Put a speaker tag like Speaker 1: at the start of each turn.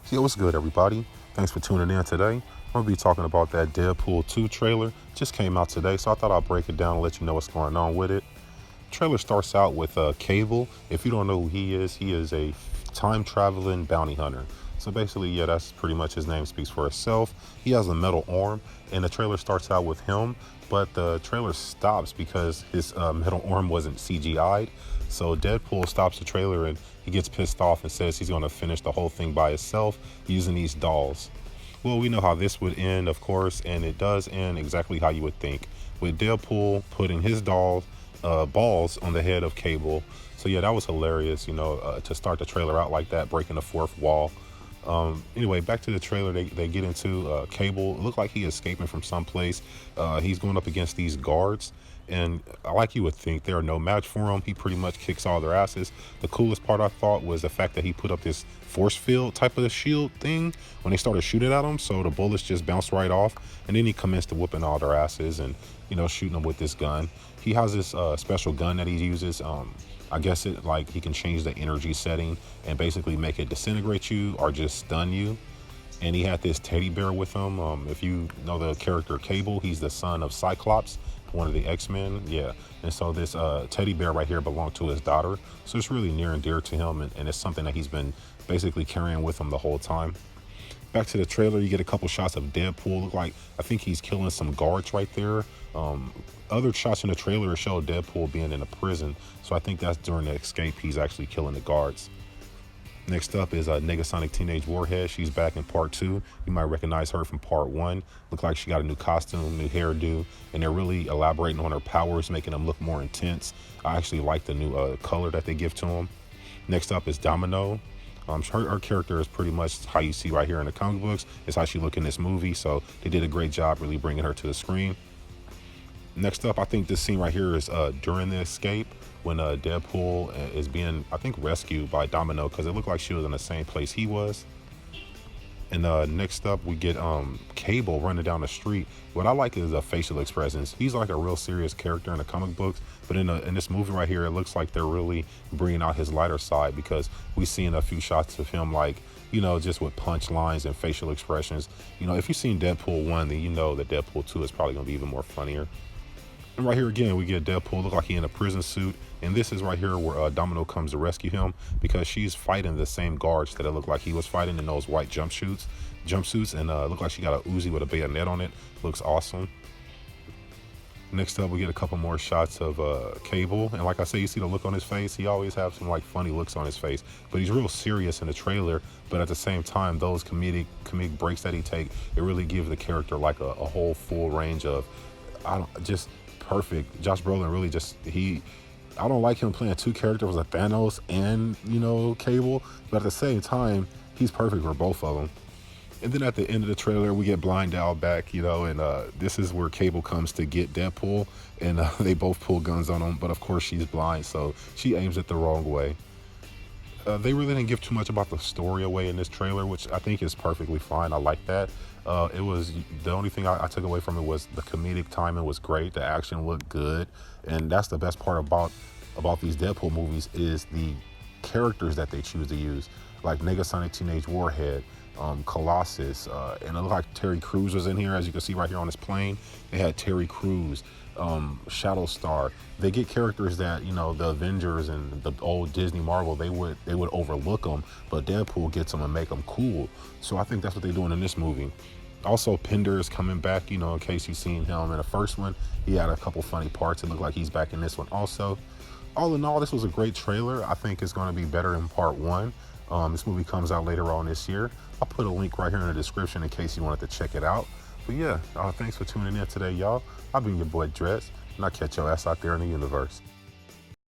Speaker 1: Yo, what's good, everybody? Thanks for tuning in today. I'm going to be talking about that Deadpool 2 trailer. Just came out today, so I thought I'd break it down and let you know what's going on with it. Trailer starts out with Cable. If you don't know who he is a time-traveling bounty hunter. So basically, yeah, that's pretty much his name speaks for itself. He has a metal arm, and the trailer starts out with him, but the trailer stops because his metal arm wasn't CGI'd. So Deadpool stops the trailer and he gets pissed off and says he's going to finish the whole thing by himself using these dolls. Well, we know how this would end, of course, and it does end exactly how you would think, with Deadpool putting his balls on the head of Cable. So yeah, that was hilarious, to start the trailer out like that, breaking the fourth wall. Anyway, back to the trailer. They get into Cable. It looked like he escaping from someplace. He's going up against these guards, and like you would think, they are no match for him. He pretty much kicks all their asses. The coolest part I thought was the fact that he put up this force field type of shield thing when they started shooting at him, so the bullets just bounced right off, and then he commenced to whooping all their asses and shooting them with this gun. He has this special gun that he uses. I guess he can change the energy setting and basically make it disintegrate you or just stun you. And he had this teddy bear with him. If you know the character Cable, he's the son of Cyclops, one of the X-Men. Yeah. And so this teddy bear right here belonged to his daughter. So it's really near and dear to him, and it's something that he's been basically carrying with him the whole time. Back to the trailer, you get a couple shots of Deadpool. I think he's killing some guards right there. Other shots in the trailer show Deadpool being in a prison, so I think that's during the escape he's actually killing the guards. Next up is Negasonic Teenage Warhead. She's back in part 2. You might recognize her from part 1. Look like she got a new costume, new hairdo, and they're really elaborating on her powers, making them look more intense. I actually like the new color that they give to them. Next up is Domino. Her character is pretty much how you see right here in the comic books. It's how she look in this movie, so they did a great job really bringing her to the screen. Next up, I think this scene right here is during the escape when Deadpool is being, I think, rescued by Domino, because it looked like she was in the same place he was. And next up, we get Cable running down the street. What I like is the facial expressions. He's like a real serious character in the comic books, but in this movie right here, it looks like they're really bringing out his lighter side, because we've seen a few shots of him just with punch lines and facial expressions. If you've seen Deadpool 1, then you know that Deadpool 2 is probably going to be even more funnier. And right here again, we get Deadpool look like he in a prison suit. And this is right here where Domino comes to rescue him, because she's fighting the same guards that it looked like he was fighting in those white jumpsuits. And look like she got a Uzi with a bayonet on it. Looks awesome. Next up, we get a couple more shots of Cable. And like I say, you see the look on his face. He always has some funny looks on his face, but he's real serious in the trailer. But at the same time, those comedic breaks that he take, it really gives the character a whole full range of, just perfect. Josh Brolin really I don't like him playing two characters like Thanos and, Cable, but at the same time, he's perfect for both of them. And then at the end of the trailer, we get Blind Owl back, and this is where Cable comes to get Deadpool, and they both pull guns on him, but of course she's blind, so she aims it the wrong way. They really didn't give too much about the story away in this trailer, which I think is perfectly fine. I like that. It was the only thing I took away from it was the comedic timing was great. The action looked good, and that's the best part about these Deadpool movies is the characters that they choose to use, like Negasonic Teenage Warhead, Colossus, and it looked like Terry Crews was in here, as you can see right here on this plane. They had Terry Crews, Shadow Star. They get characters that the Avengers and the old Disney Marvel they would overlook them, but Deadpool gets them and make them cool. So I think that's what they're doing in this movie. Also, Pinder is coming back, in case you've seen him in the first one. He had a couple funny parts. It looked like he's back in this one also. All in all, this was a great trailer. I think it's going to be better than part 1. This movie comes out later on this year. I'll put a link right here in the description in case you wanted to check it out. But yeah, thanks for tuning in today, y'all. I've been your boy Dress, and I'll catch your ass out there in the universe.